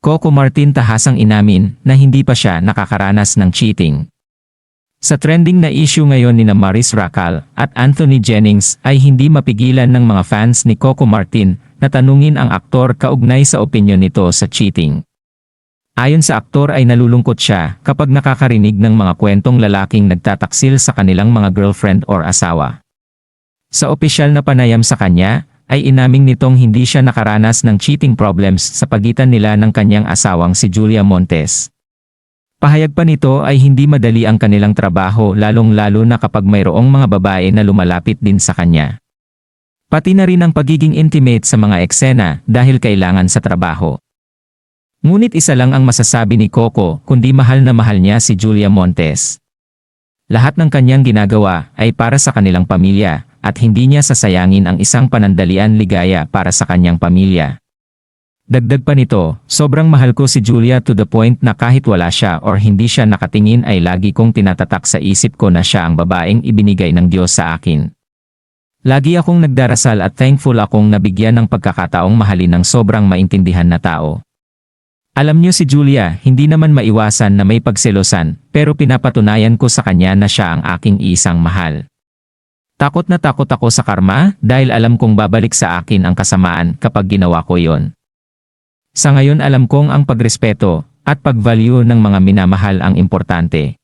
Coco Martin tahasang inamin na hindi pa siya nakakaranas ng cheating. Sa trending na issue ngayon ni Maris Racal at Anthony Jennings ay hindi mapigilan ng mga fans ni Coco Martin na tanungin ang aktor kaugnay sa opinyon nito sa cheating. Ayon sa aktor ay nalulungkot siya kapag nakakarinig ng mga kwentong lalaking nagtataksil sa kanilang mga girlfriend or asawa. Sa opisyal na panayam sa kanya, ay inaming nitong hindi siya nakaranas ng cheating problems sa pagitan nila ng kanyang asawang si Julia Montes. Pahayag pa nito ay hindi madali ang kanilang trabaho lalong-lalo na kapag mayroong mga babae na lumalapit din sa kanya. Pati na rin ang pagiging intimate sa mga eksena dahil kailangan sa trabaho. Ngunit isa lang ang masasabi ni Coco kundi mahal na mahal niya si Julia Montes. Lahat ng kanyang ginagawa ay para sa kanilang pamilya at hindi niya sasayangin ang isang panandalian ligaya para sa kanyang pamilya. Dagdag pa nito, sobrang mahal ko si Julia to the point na kahit wala siya or hindi siya nakatingin ay lagi kong tinatatak sa isip ko na siya ang babaeng ibinigay ng Diyos sa akin. Lagi akong nagdarasal at thankful akong nabigyan ng pagkakataong mahalin ng sobrang maintindihan na tao. Alam niyo si Julia, hindi naman maiwasan na may pagselosan, pero pinapatunayan ko sa kanya na siya ang aking isang mahal. Takot na takot ako sa karma dahil alam kong babalik sa akin ang kasamaan kapag ginawa ko yon. Sa ngayon alam kong ang pagrespeto at pag-value ng mga minamahal ang importante.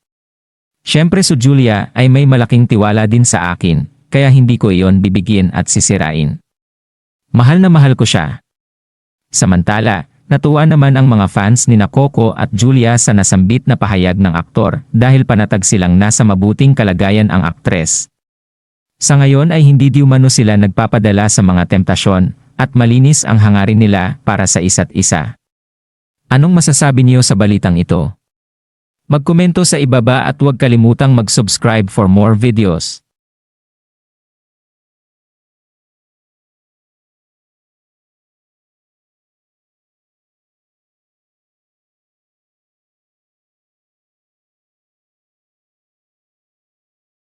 Siyempre si Julia ay may malaking tiwala din sa akin, kaya hindi ko iyon bibigyan at sisirain. Mahal na mahal ko siya. Samantala, natuwa naman ang mga fans ni Coco at Julia sa nasambit na pahayag ng aktor dahil panatag silang nasa mabuting kalagayan ang aktres. Sa ngayon ay hindi di umano sila nagpapadala sa mga temptasyon at malinis ang hangarin nila para sa isa't isa. Anong masasabi niyo sa balitang ito? Magkomento sa ibaba at huwag kalimutang mag-subscribe for more videos.